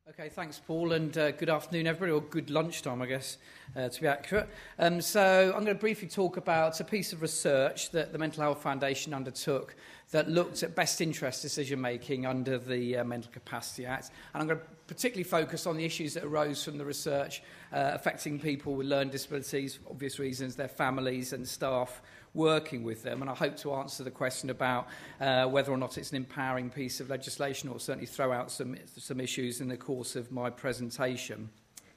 Okay, thanks, Paul, and good afternoon, everybody, or good lunchtime, I guess, to be accurate. So I'm going to briefly talk about a piece of research that the Mental Health Foundation undertook that looked at best interest decision-making under the Mental Capacity Act. And I'm going to particularly focus on the issues that arose from the research affecting people with learning disabilities, for obvious reasons, their families and staff working with them, and I hope to answer the question about whether or not it's an empowering piece of legislation, or certainly throw out some issues in the course of my presentation.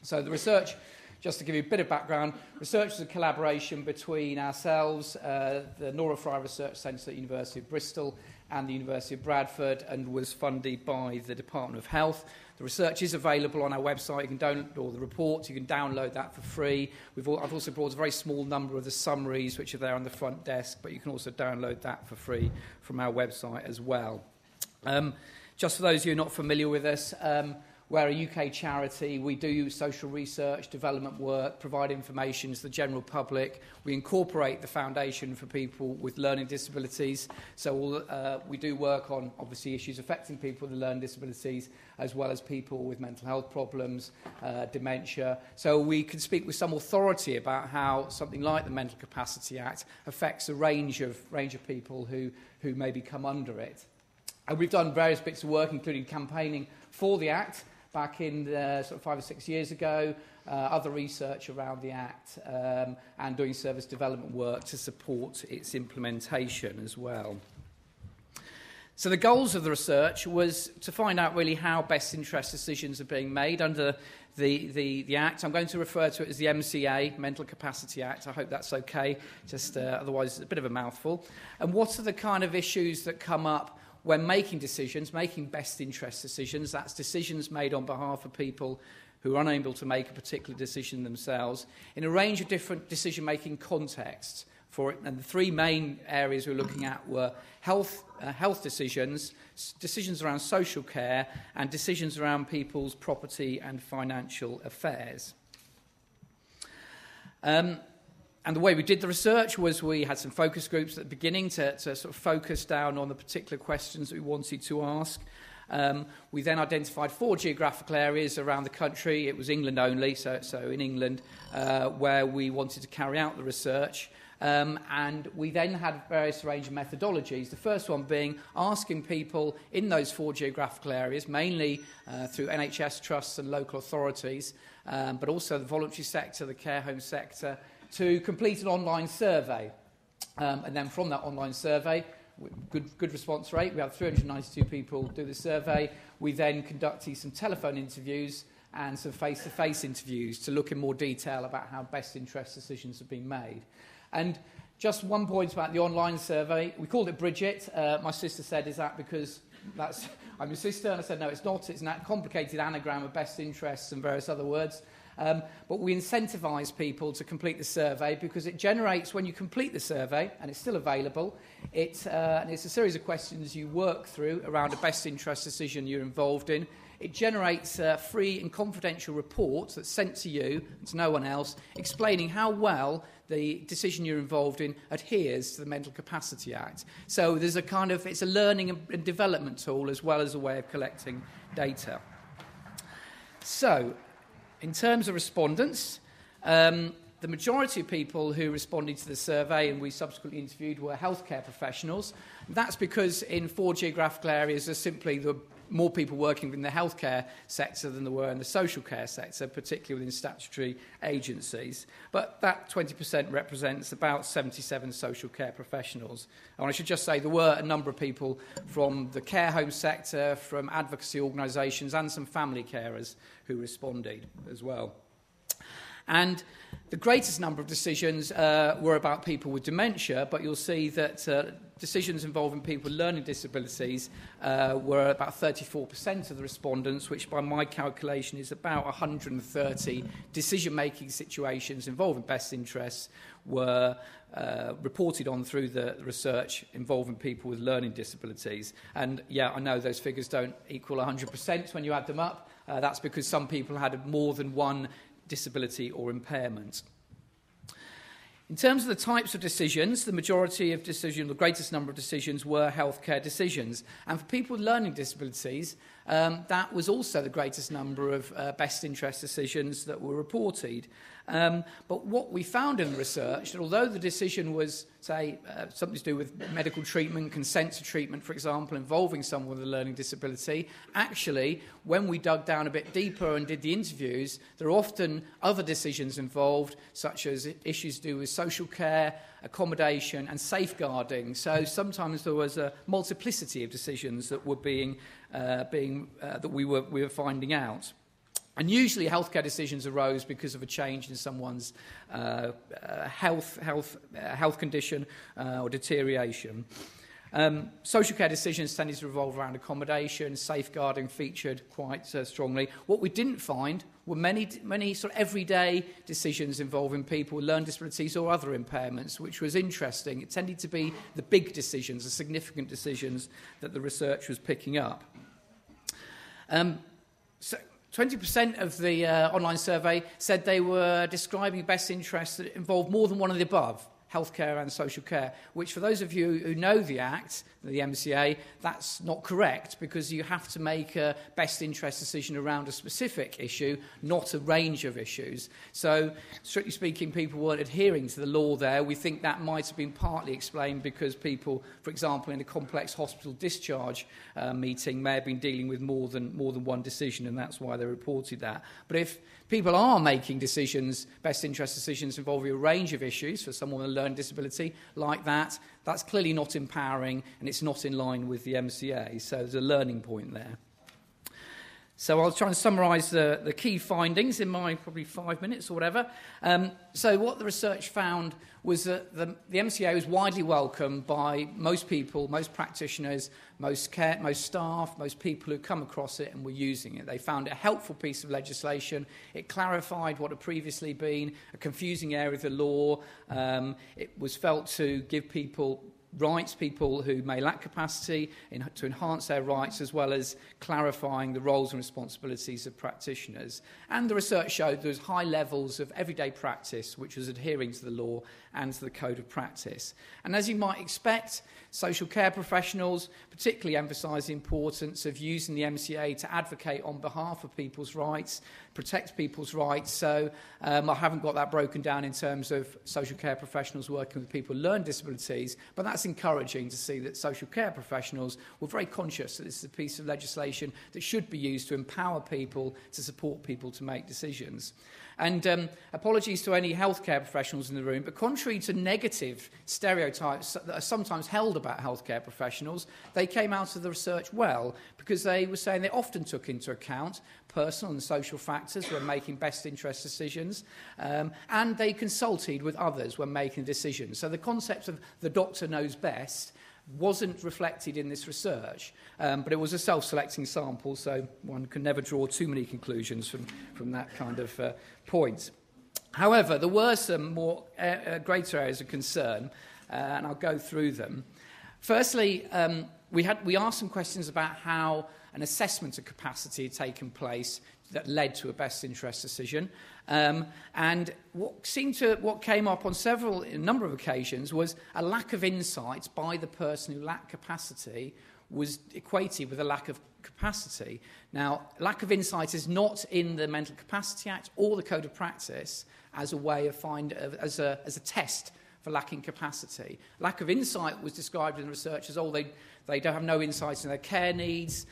So the research, just to give you a bit of background, research is a collaboration between ourselves, the Nora Fry Research Centre at the University of Bristol and the University of Bradford, and was funded by the Department of Health. The research is available on our website. You can download all the reports. You can download that for free. I've also brought a very small number of the summaries, which are there on the front desk, but you can also download that for free from our website as well. Just for those of you not familiar with us, we're a UK charity. We do social research, development work, provide information to the general public. We incorporate the foundation for people with learning disabilities. So we do work on, obviously, issues affecting people with learning disabilities, as well as people with mental health problems, dementia. So we can speak with some authority about how something like the Mental Capacity Act affects a range of people who maybe come under it. And we've done various bits of work, including campaigning for the Act back in sort of 5 or 6 years ago, other research around the Act, and doing service development work to support its implementation as well. So the goals of the research was to find out really how best interest decisions are being made under the Act. I'm going to refer to it as the MCA, Mental Capacity Act. I hope that's okay, just otherwise it's a bit of a mouthful. And what are the kind of issues that come up when making decisions, making best interest decisions? That's decisions made on behalf of people who are unable to make a particular decision themselves in a range of different decision-making contexts for it. And the three main areas we're looking at were health decisions, decisions around social care, and decisions around people's property and financial affairs. And the way we did the research was we had some focus groups at the beginning to sort of focus down on the particular questions that we wanted to ask. We then identified 4 geographical areas around the country. It was England only, so in England, where we wanted to carry out the research. And we then had various range of methodologies. The first one being asking people in those 4 geographical areas, mainly through NHS trusts and local authorities, but also the voluntary sector, the care home sector, to complete an online survey. And then from that online survey, good response rate, we had 392 people do the survey. We then conducted some telephone interviews and some face-to-face interviews to look in more detail about how best interest decisions have been made. And just one point about the online survey, we called it Bridget. My sister said, is that because I'm your sister? And I said, no, it's not. It's a complicated anagram of best interests and various other words. But we incentivise people to complete the survey because it generates, when you complete the survey, and it's still available, and it's a series of questions you work through around a best interest decision you're involved in. It generates free and confidential reports that's sent to you and to no one else, explaining how well the decision you're involved in adheres to the Mental Capacity Act. So there's it's a learning and development tool as well as a way of collecting data. So, in terms of respondents, the majority of people who responded to the survey and we subsequently interviewed were healthcare professionals. That's because in 4 geographical areas there's simply more people working in the healthcare sector than there were in the social care sector, particularly within statutory agencies. But that 20% represents about 77 social care professionals. And I should just say there were a number of people from the care home sector, from advocacy organisations and some family carers who responded as well. And the greatest number of decisions were about people with dementia, but you'll see that decisions involving people with learning disabilities were about 34% of the respondents, which by my calculation is about 130 decision-making situations involving best interests were reported on through the research involving people with learning disabilities. And yeah, I know those figures don't equal 100% when you add them up. That's because some people had more than one disability or impairment. In terms of the types of decisions, the majority of decisions, the greatest number of decisions were healthcare decisions. And for people with learning disabilities, that was also the greatest number of best interest decisions that were reported. But what we found in the research, that although the decision was, say, something to do with medical treatment, consent to treatment, for example, involving someone with a learning disability, actually, when we dug down a bit deeper and did the interviews, there are often other decisions involved, such as issues to do with social care, accommodation, and safeguarding. So sometimes there was a multiplicity of decisions that were that we were finding out. And usually healthcare decisions arose because of a change in someone's health condition or deterioration. Social care decisions tended to revolve around accommodation, safeguarding featured quite strongly. What we didn't find were many sort of everyday decisions involving people with learning disabilities or other impairments, which was interesting. It tended to be the big decisions, the significant decisions that the research was picking up. So 20% of the online survey said they were describing best interests that involved more than one of the above, healthcare and social care, which for those of you who know the Act, the MCA, that's not correct, because you have to make a best interest decision around a specific issue, not a range of issues. So, strictly speaking, people weren't adhering to the law there. We think that might have been partly explained because people, for example, in a complex hospital discharge meeting may have been dealing with more than one decision, and that's why they reported that. But if people are making decisions, best interest decisions involving a range of issues for someone with a learning disability like that, that's clearly not empowering and it's not in line with the MCA. So there's a learning point there. So I'll try and summarise the key findings in my probably 5 minutes or whatever. So what the research found was that the MCA was widely welcomed by most people, most practitioners, most staff, most people who come across it and were using it. They found it a helpful piece of legislation. It clarified what had previously been a confusing area of the law. It was felt to give people rights, people who may lack capacity, to enhance their rights, as well as clarifying the roles and responsibilities of practitioners. And the research showed there was high levels of everyday practice, which was adhering to the law and to the code of practice. And as you might expect, social care professionals particularly emphasise the importance of using the MCA to advocate on behalf of people's rights, protect people's rights. So I haven't got that broken down in terms of social care professionals working with people with learning disabilities, but that's encouraging to see that social care professionals were very conscious that this is a piece of legislation that should be used to empower people, to support people to make decisions. And apologies to any healthcare professionals in the room, but contrary to negative stereotypes that are sometimes held about healthcare professionals, they came out of the research well, because they were saying they often took into account personal and social factors when making best interest decisions, and they consulted with others when making decisions. So the concept of the doctor knows best wasn't reflected in this research, but it was a self-selecting sample, so one can never draw too many conclusions from that kind of point. However, there were some more greater areas of concern, and I'll go through them. Firstly, we asked some questions about how an assessment of capacity had taken place that led to a best interest decision. And what came up on a number of occasions was a lack of insight by the person who lacked capacity was equated with a lack of capacity. Now, lack of insight is not in the Mental Capacity Act or the Code of Practice as a way of as a test for lacking capacity. Lack of insight was described in the research as, they don't have no insight in their care needs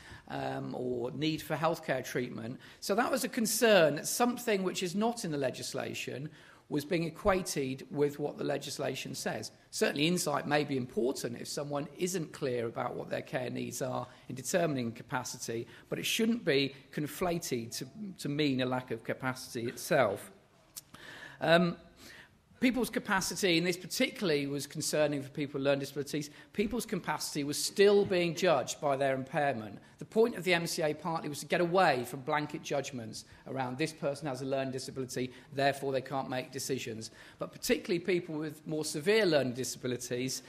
or need for healthcare treatment. So that was a concern that something which is not in the legislation was being equated with what the legislation says. Certainly insight may be important if someone isn't clear about what their care needs are in determining capacity, but it shouldn't be conflated to mean a lack of capacity itself. People's capacity, and this particularly was concerning for people with learning disabilities, people's capacity was still being judged by their impairment. The point of the MCA partly was to get away from blanket judgments around this person has a learning disability, therefore they can't make decisions. But particularly people with more severe learning disabilities,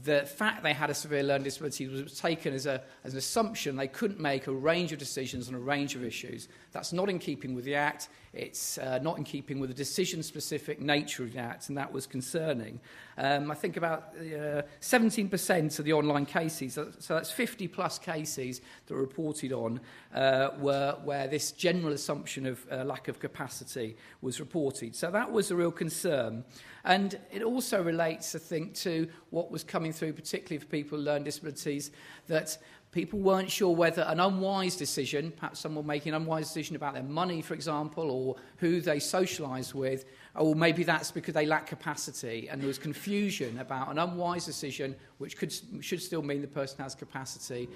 the fact they had a severe learning disability was taken as an assumption they couldn't make a range of decisions on a range of issues. That's not in keeping with the Act. It's not in keeping with the decision-specific nature of the Act, and that was concerning. I think about 17% of the online cases, so that's 50-plus cases that were reported on, were where this general assumption of lack of capacity was reported. So that was a real concern. And it also relates, I think, to what was coming through, particularly for people with learning disabilities, that people weren't sure whether an unwise decision, perhaps someone making an unwise decision about their money, for example, or who they socialise with, or maybe that's because they lack capacity, and there was confusion about an unwise decision, which should still mean the person has capacity,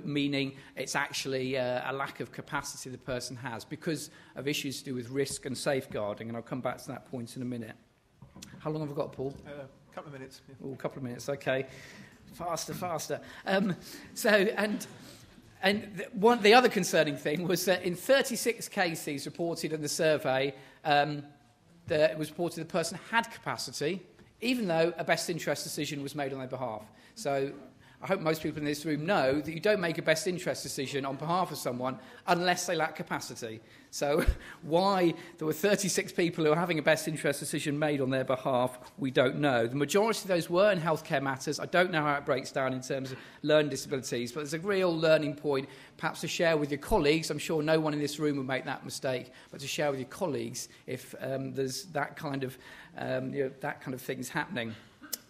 meaning it's actually a lack of capacity the person has because of issues to do with risk and safeguarding, and I'll come back to that point in a minute. How long have I got, Paul? A couple of minutes. Yeah. Oh, a couple of minutes, okay. Faster. The other concerning thing was that in 36 cases reported in the survey, it was reported the person had capacity, even though a best interest decision was made on their behalf. So I hope most people in this room know that you don't make a best interest decision on behalf of someone unless they lack capacity. So why there were 36 people who are having a best interest decision made on their behalf, we don't know. The majority of those were in healthcare matters. I don't know how it breaks down in terms of learning disabilities, but there's a real learning point, perhaps to share with your colleagues. I'm sure no one in this room would make that mistake, but to share with your colleagues if there's that kind of things happening.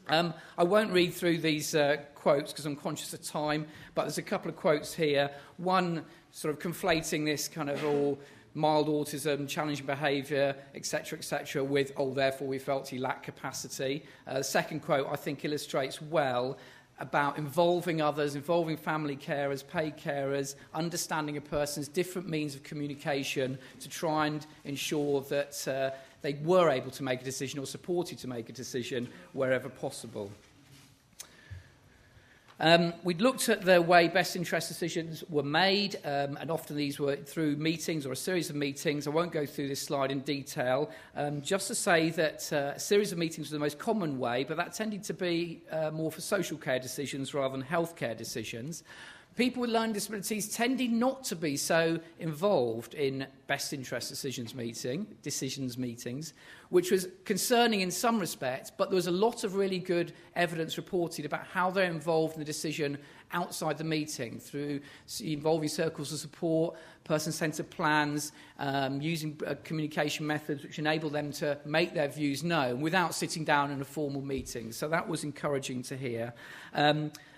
I won't read through these quotes because I'm conscious of time, but there's a couple of quotes here. One sort of conflating this kind of all mild autism, challenging behaviour, etc., with, therefore we felt he lacked capacity. The second quote, I think, illustrates well about involving others, involving family carers, paid carers, understanding a person's different means of communication to try and ensure that they were able to make a decision or supported to make a decision wherever possible. We'd looked at the way best interest decisions were made, and often these were through meetings or a series of meetings. I won't go through this slide in detail, just to say that a series of meetings was the most common way, but that tended to be more for social care decisions rather than healthcare decisions. People with learning disabilities tended not to be so involved in best interest decisions meetings, which was concerning in some respects, but there was a lot of really good evidence reported about how they're involved in the decision outside the meeting, through involving circles of support, person-centred plans, using communication methods which enable them to make their views known without sitting down in a formal meeting. So that was encouraging to hear.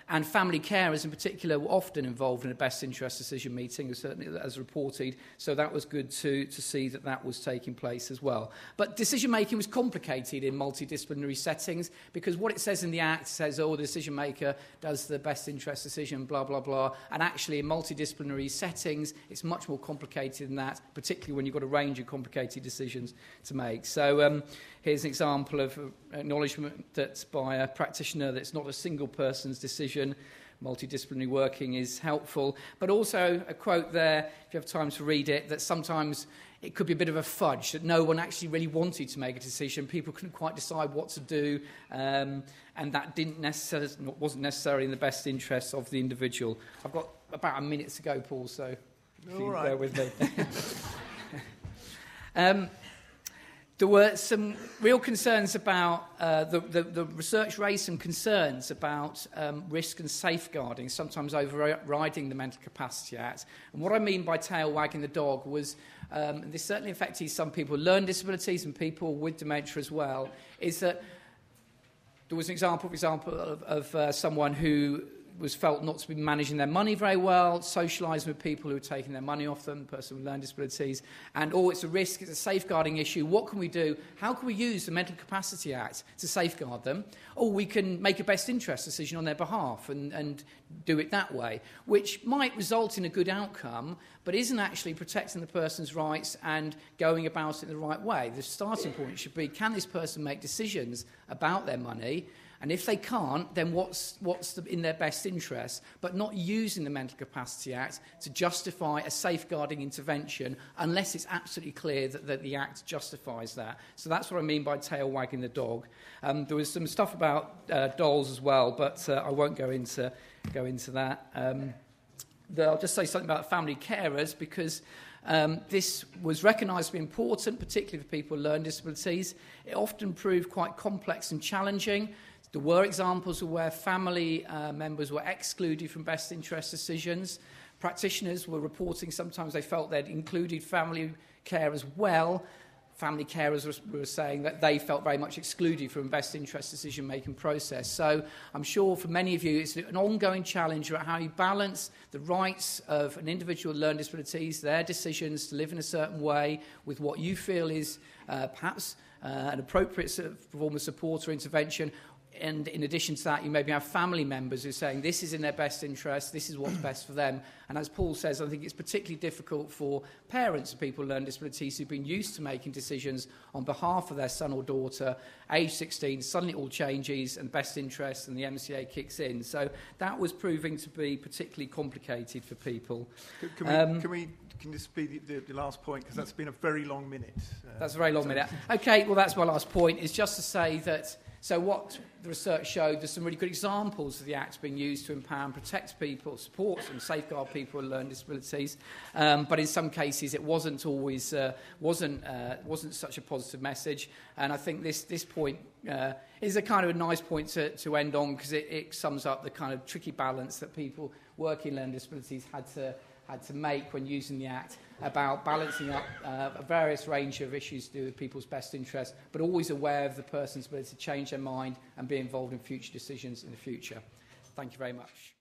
And family carers in particular were often involved in a best interest decision meeting, certainly as reported, so that was good to see that was taking place as well. But decision making was complicated in multidisciplinary settings because what it says in the Act says, the decision maker does the best interest decision, blah, blah, blah, and actually in multidisciplinary settings it's much more complicated than that, particularly when you've got a range of complicated decisions to make. So here's an example of acknowledgement that by a practitioner that it's not a single person's decision. Multidisciplinary working is helpful, but also a quote there, if you have time to read it, that sometimes it could be a bit of a fudge, that no one actually really wanted to make a decision. People couldn't quite decide what to do, and that wasn't necessarily in the best interests of the individual. I've got about a minute to go, Paul, so if you bear with me. There were some real concerns about, the research raised some concerns about risk and safeguarding, sometimes overriding the Mental Capacity Act. And what I mean by tail wagging the dog was, this certainly affected some people with learning disabilities and people with dementia as well, is that there was an example, of someone who was felt not to be managing their money very well, socialising with people who were taking their money off them, person with learning disabilities, and it's a risk, it's a safeguarding issue. What can we do? How can we use the Mental Capacity Act to safeguard them? Or we can make a best interest decision on their behalf and do it that way, which might result in a good outcome, but isn't actually protecting the person's rights and going about it in the right way. The starting point should be, can this person make decisions about their money And if they can't, then what's in their best interest, but not using the Mental Capacity Act to justify a safeguarding intervention unless it's absolutely clear that the Act justifies that. So that's what I mean by tail wagging the dog. There was some stuff about dolls as well, but I won't go into that. I'll just say something about family carers, because this was recognised to be important, particularly for people with learning disabilities. It often proved quite complex and challenging. There were examples of where family members were excluded from best interest decisions. Practitioners were reporting sometimes they felt they'd included family care as well. Family carers were saying that they felt very much excluded from best interest decision-making process. So I'm sure for many of you it's an ongoing challenge about how you balance the rights of an individual with learning disabilities, their decisions to live in a certain way, with what you feel is perhaps an appropriate sort of form of support or intervention. And in addition to that, you maybe have family members who are saying this is in their best interest, this is what's best for them. And as Paul says, I think it's particularly difficult for parents of people with learning disabilities who've been used to making decisions on behalf of their son or daughter. Age 16, suddenly it all changes and best interest and the MCA kicks in. So that was proving to be particularly complicated for people. Can this be the last point? Because that's been a very long minute. That's a very long minute. Okay, well, that's my last point, is just to say that, so what the research showed, there's some really good examples of the Act being used to empower and protect people, support and safeguard people with learning disabilities, but in some cases it wasn't always, wasn't such a positive message. And I think this point is a kind of a nice point to end on, because it sums up the kind of tricky balance that people working in learning disabilities had to make when using the Act, about balancing up a various range of issues to do with people's best interests, but always aware of the person's ability to change their mind and be involved in future decisions in the future. Thank you very much.